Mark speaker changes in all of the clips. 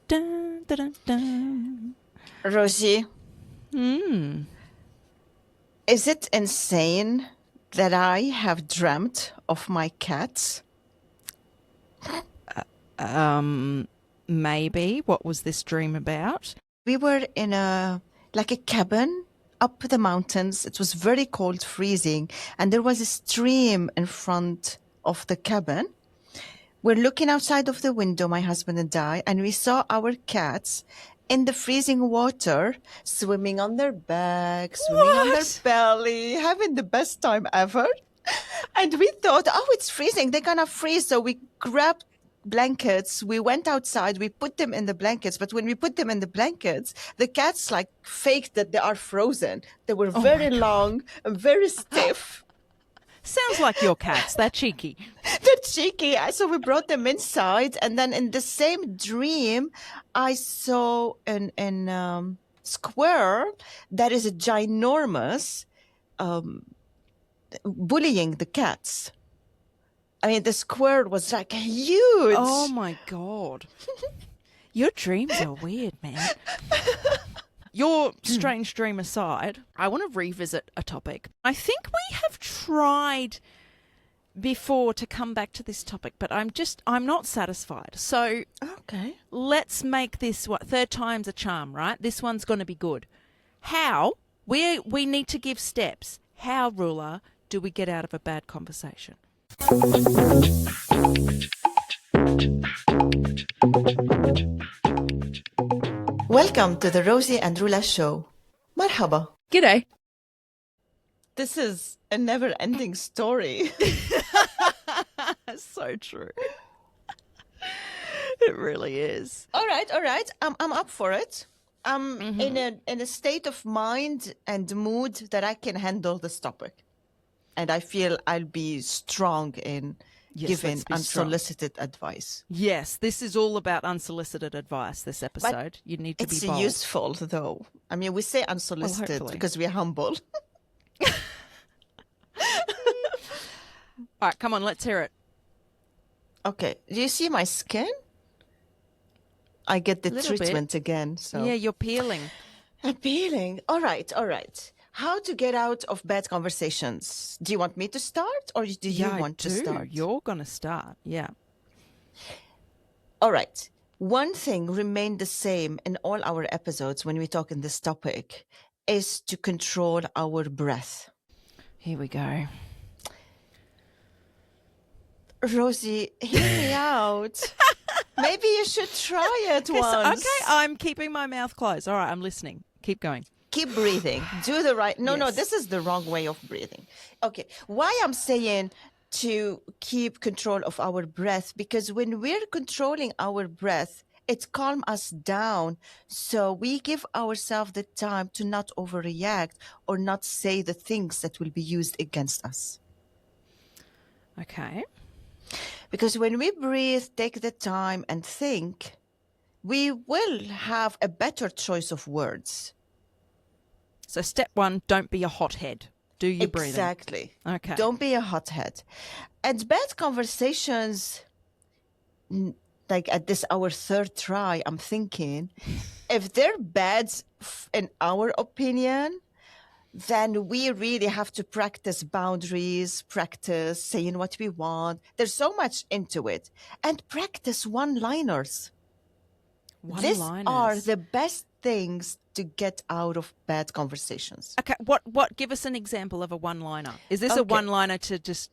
Speaker 1: dun, dun, dun, dun.
Speaker 2: Rosie,
Speaker 1: Mm.
Speaker 2: is it insane that I have dreamt of my cats?
Speaker 1: Maybe. What was this dream about?
Speaker 2: We were in a cabin up the mountains. It was very cold, freezing, and there was a stream in front of the cabin. We're looking outside of the window, my husband and I, and we saw our cats in the freezing water, swimming on their back, swimming on their
Speaker 1: What?
Speaker 2: belly, having the best time ever. And we thought, oh, it's freezing. They're going to freeze. So we grabbed blankets. We went outside. We put them in the blankets. But when we put them in the blankets, the cats faked that they are frozen. They were very long and very stiff.
Speaker 1: Sounds like your cats. They're cheeky.
Speaker 2: They're cheeky. So we brought them inside. And then in the same dream, I saw an square that is a ginormous bullying the cats. I mean, the square was huge.
Speaker 1: Oh my God. Your dreams are weird, man. Your strange dream aside, I want to revisit a topic. I think we have tried before to come back to this topic, but I'm not satisfied. So
Speaker 2: Okay.
Speaker 1: let's make this third time's a charm, right? This one's going to be good. How? We need to give steps. How, Roula, do we get out of a bad conversation?
Speaker 2: Welcome to the Rosie and Roula show. Marhaba.
Speaker 1: G'day.
Speaker 2: This is a never-ending story.
Speaker 1: So true. It really is.
Speaker 2: All right. I'm up for it. I'm in a state of mind and mood that I can handle this topic. And I feel I'll be strong in giving unsolicited advice.
Speaker 1: Yes, this is all about unsolicited advice, this episode. You need to be bold.
Speaker 2: It's useful, though. I mean, we say unsolicited because we're humble.
Speaker 1: All right, come on, let's hear it.
Speaker 2: Okay. Do you see my skin? I get the
Speaker 1: Little
Speaker 2: treatment again. So
Speaker 1: Yeah, you're peeling.
Speaker 2: I'm peeling. All right. How to get out of bad conversations? Do you want me to start or do you want to start?
Speaker 1: You're going to start, yeah.
Speaker 2: All right. One thing remained the same in all our episodes when we talk in this topic is to control our breath.
Speaker 1: Here we go.
Speaker 2: Rosie, hear me out. Maybe you should try it once.
Speaker 1: Okay, I'm keeping my mouth closed. All right, I'm listening. Keep going.
Speaker 2: Keep breathing. Do the right. No,
Speaker 1: Yes.
Speaker 2: this is the wrong way of breathing. Okay. Why I'm saying to keep control of our breath, because when we're controlling our breath, it calms us down. So we give ourselves the time to not overreact or not say the things that will be used against us.
Speaker 1: Okay.
Speaker 2: Because when we breathe, take the time and think, we will have a better choice of words.
Speaker 1: So step one, don't be a hothead. Do your breathing.
Speaker 2: Exactly.
Speaker 1: Okay.
Speaker 2: Don't be a hothead. And bad conversations, at this our third try, I'm thinking, if they're bad in our opinion, then we really have to practice boundaries, practice saying what we want. There's so much into it. And practice one-liners. These are the best things to get out of bad conversations.
Speaker 1: Okay, what? Give us an example of a one-liner. Is this a one-liner to just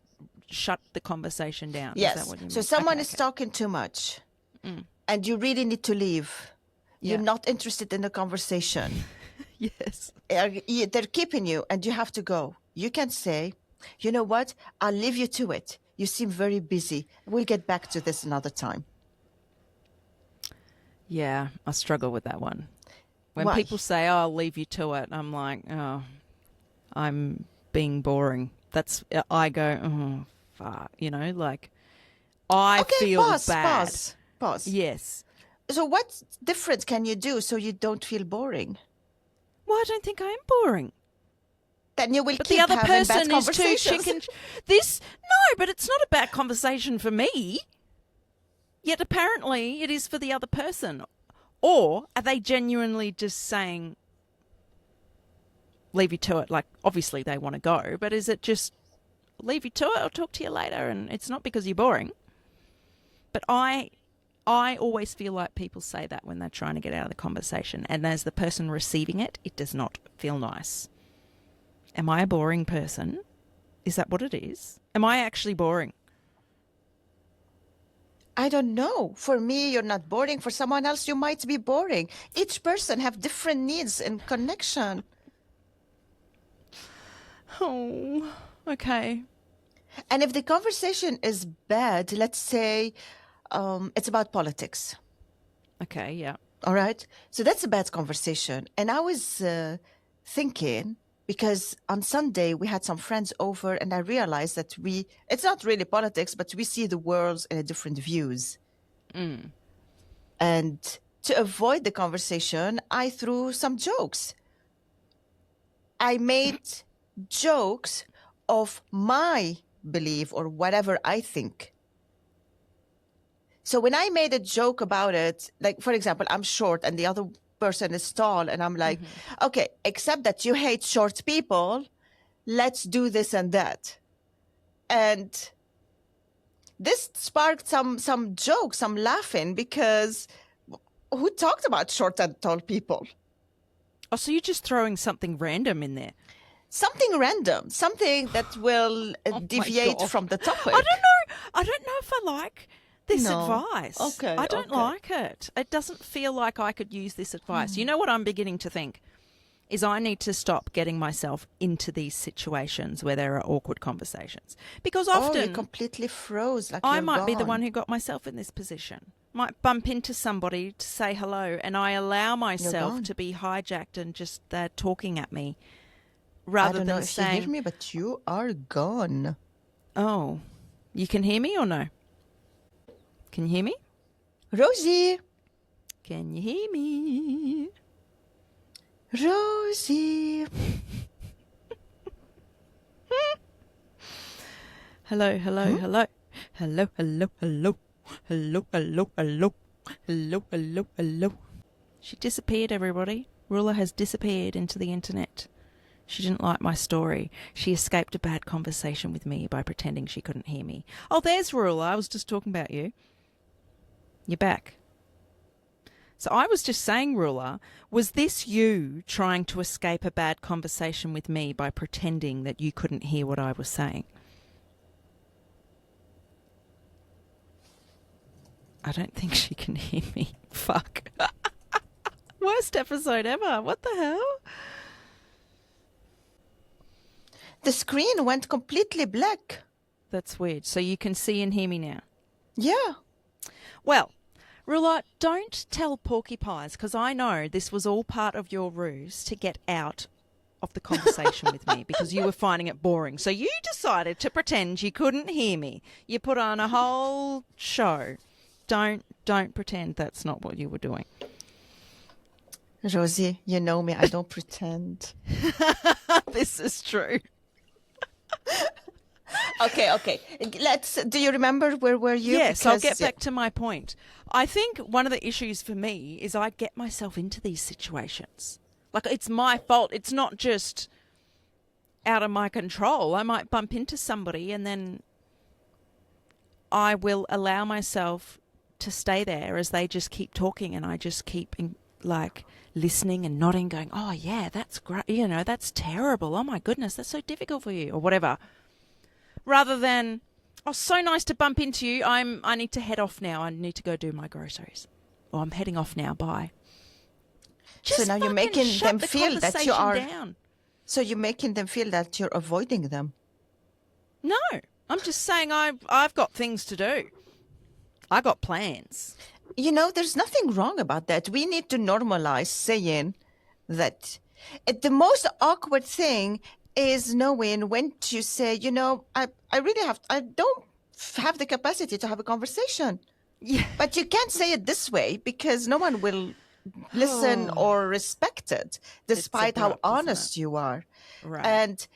Speaker 1: shut the conversation down?
Speaker 2: Yes.
Speaker 1: Is that what you mean?
Speaker 2: So someone is talking too much and you really need to leave. You're not interested in the conversation.
Speaker 1: Yes.
Speaker 2: They're keeping you and you have to go. You can say, you know what? I'll leave you to it. You seem very busy. We'll get back to this another time.
Speaker 1: Yeah, I struggle with that one. When
Speaker 2: Why?
Speaker 1: people say, "Oh, I'll leave you to it," I'm like, "Oh, I'm being boring." I go, "Oh, fuck," I feel bad.
Speaker 2: Pause.
Speaker 1: Yes.
Speaker 2: So what difference can you do so you don't feel boring?
Speaker 1: Well, I don't think I am boring.
Speaker 2: Then you will
Speaker 1: But
Speaker 2: keep
Speaker 1: the other
Speaker 2: having bad
Speaker 1: person is too
Speaker 2: conversations.
Speaker 1: chicken. No, but it's not a bad conversation for me. Yet apparently it is for the other person. Or are they genuinely just saying, leave you to it? Like, obviously they want to go, but is it just leave you to it, I'll talk to you later? And it's not because you're boring. But I always feel like people say that when they're trying to get out of the conversation. And as the person receiving it, it does not feel nice. Am I a boring person? Is that what it is? Am I actually boring?
Speaker 2: I don't know. For me, you're not boring. For someone else, you might be boring. Each person have different needs and connection.
Speaker 1: Oh, okay.
Speaker 2: And if the conversation is bad, let's say it's about politics.
Speaker 1: Okay, yeah.
Speaker 2: All right. So that's a bad conversation. And I was thinking, because on Sunday we had some friends over and I realized that it's not really politics, but we see the world in a different views. And to avoid the conversation, I threw some jokes. I made jokes of my belief or whatever I think. So when I made a joke about it, like, for example, I'm short and the other person is tall, and I'm like, okay, except that you hate short people, let's do this and that. And this sparked some jokes, some laughing, because who talked about short and tall people?
Speaker 1: Oh, so you're just throwing something random in there?
Speaker 2: Something random, something that will deviate from the topic.
Speaker 1: I don't know if I like this advice.
Speaker 2: Okay.
Speaker 1: I don't like it. It doesn't feel like I could use this advice. You know what I'm beginning to think is I need to stop getting myself into these situations where there are awkward conversations. Because often
Speaker 2: you completely froze. Like
Speaker 1: I
Speaker 2: you're
Speaker 1: might be the
Speaker 2: gone.
Speaker 1: one who got myself in this position. Might bump into somebody to say hello and I allow myself
Speaker 2: gone.
Speaker 1: to be hijacked and just they're talking at me
Speaker 2: I
Speaker 1: rather
Speaker 2: don't know
Speaker 1: than
Speaker 2: if you
Speaker 1: saying,
Speaker 2: hear me, but you are gone.
Speaker 1: oh, you can hear me or no? Can you hear me?
Speaker 2: Rosie.
Speaker 1: Can you hear me?
Speaker 2: Rosie.
Speaker 1: Hello, hello, hello. Hello, hello, hello. Hello, hello, hello. Hello, hello, hello. She disappeared, everybody. Roula has disappeared into the internet. She didn't like my story. She escaped a bad conversation with me by pretending she couldn't hear me. Oh, there's Roula. I was just talking about you. You're back. So I was just saying, Roula, was this you trying to escape a bad conversation with me by pretending that you couldn't hear what I was saying? I don't think she can hear me. Fuck. Worst episode ever. What the hell?
Speaker 2: The screen went completely black.
Speaker 1: That's weird. So you can see and hear me now?
Speaker 2: Yeah.
Speaker 1: Well, Roula, don't tell Porcupines, because I know this was all part of your ruse to get out of the conversation with me because you were finding it boring. So you decided to pretend you couldn't hear me. You put on a whole show. Don't pretend that's not what you were doing.
Speaker 2: Rosie, you know me. I don't pretend.
Speaker 1: This is true.
Speaker 2: Okay. Do you remember where were you?
Speaker 1: Yes, I'll get back to my point. I think one of the issues for me is I get myself into these situations. Like, it's my fault. It's not just out of my control. I might bump into somebody and then I will allow myself to stay there as they just keep talking and I just keep listening and nodding, going, oh yeah, that's great. You know, that's terrible. Oh my goodness, that's so difficult for you, or whatever. Rather than, oh, so nice to bump into you. I need to head off now. I need to go do my groceries. Or I'm heading off now. Bye.
Speaker 2: So now you're making them feel that you are.
Speaker 1: Down.
Speaker 2: So you're making them feel that you're avoiding them.
Speaker 1: No, I'm just saying I've got things to do. I got plans.
Speaker 2: You know, there's nothing wrong about that. We need to normalize saying that. The most awkward thing is knowing when to say, you know, I don't have the capacity to have a conversation.
Speaker 1: Yeah.
Speaker 2: But you can't say it this way because no one will listen or respect it, despite how honest you are.
Speaker 1: Right.
Speaker 2: And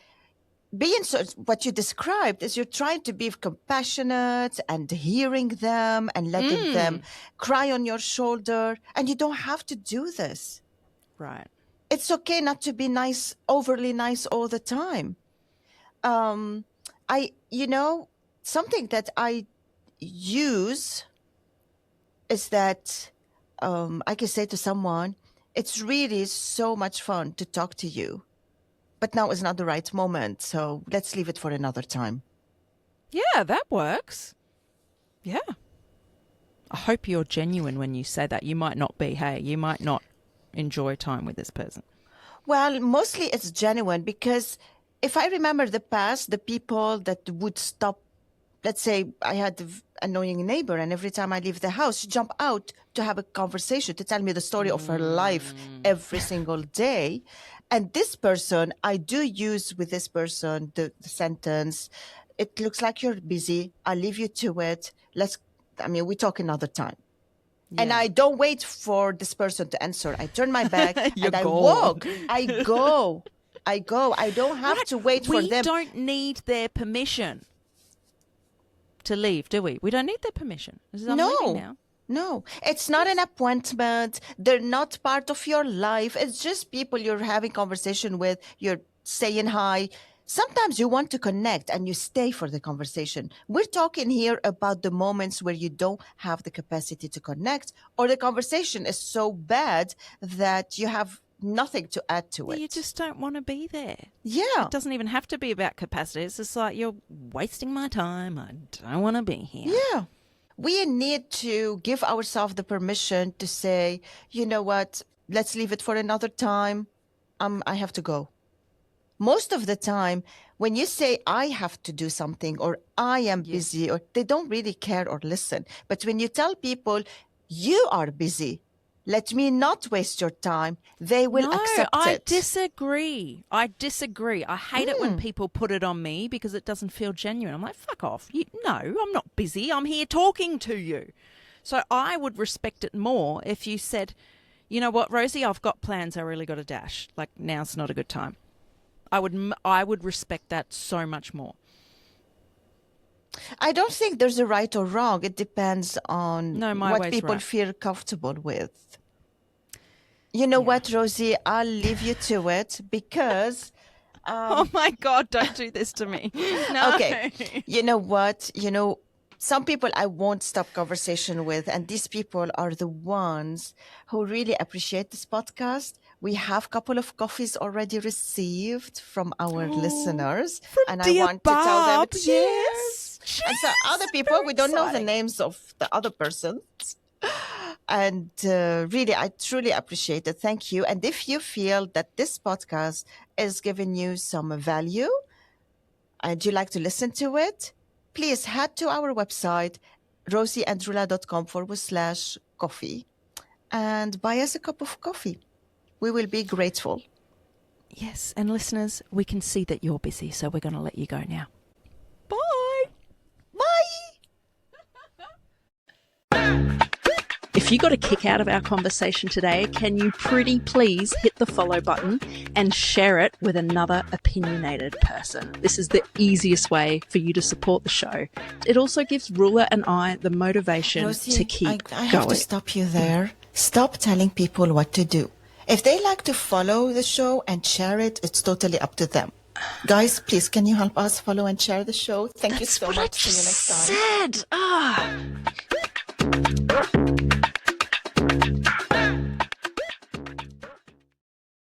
Speaker 2: what you described is you're trying to be compassionate and hearing them and letting them cry on your shoulder. And you don't have to do this.
Speaker 1: Right.
Speaker 2: It's okay not to be nice, overly nice all the time. Something that I use is that I can say to someone, it's really so much fun to talk to you, but now is not the right moment. So let's leave it for another time.
Speaker 1: Yeah, that works. Yeah. I hope you're genuine when you say that. You might not be. Hey, you might not enjoy time with this person.
Speaker 2: Well, mostly it's genuine because if I remember the past, the people that would stop, let's say I had an annoying neighbor and every time I leave the house, she jump out to have a conversation, to tell me the story of her life every single day. And this person, I do use with this person the sentence, it looks like you're busy. I'll leave you to it. We talk another time. Yeah. And I don't wait for this person to answer. I turn my back and I walk. I go. I don't have to wait for them.
Speaker 1: We don't need their permission to leave, do we? We don't need their permission.
Speaker 2: No, it's not an appointment. They're not part of your life. It's just people you're having conversation with. You're saying hi. Sometimes you want to connect and you stay for the conversation. We're talking here about the moments where you don't have the capacity to connect or the conversation is so bad that you have nothing to add to it.
Speaker 1: You just don't want to be there.
Speaker 2: Yeah.
Speaker 1: It doesn't even have to be about capacity. It's just like, you're wasting my time. I don't want to be here.
Speaker 2: Yeah. We need to give ourselves the permission to say, you know what, let's leave it for another time. I have to go. Most of the time, when you say, I have to do something or I am busy, or they don't really care or listen. But when you tell people, you are busy, let me not waste your time, they will accept it.
Speaker 1: I disagree. I hate it when people put it on me because it doesn't feel genuine. I'm like, fuck off. No, I'm not busy. I'm here talking to you. So I would respect it more if you said, you know what, Rosie, I've got plans. I really got to dash. Like, now's not a good time. I would respect that so much more.
Speaker 2: I don't think there's a right or wrong. It depends on what people feel comfortable with. You know what, Rosie? I'll leave you to it because...
Speaker 1: oh my God, don't do this to me. No.
Speaker 2: Okay. You know what? Some people I won't stop conversation with, and these people are the ones who really appreciate this podcast. We have a couple of coffees already received from our listeners.
Speaker 1: And
Speaker 2: I want to tell them cheers.
Speaker 1: Yes.
Speaker 2: And so other people, we don't know the names of the other persons. And really, I truly appreciate it. Thank you. And if you feel that this podcast is giving you some value and you like to listen to it, please head to our website, rosieandroula.com/coffee and buy us a cup of coffee. We will be grateful.
Speaker 1: Yes, and listeners, we can see that you're busy, so we're going to let you go now. Bye.
Speaker 2: Bye.
Speaker 1: If you got a kick out of our conversation today, can you pretty please hit the follow button and share it with another opinionated person? This is the easiest way for you to support the show. It also gives Roula and I the motivation to keep
Speaker 2: I have
Speaker 1: going.
Speaker 2: to stop you there. Stop telling people what to do. If they like to follow the show and share it, it's totally up to them. Guys, please, can you help us follow and share the show? Thank you so much. See you next time.
Speaker 1: Said.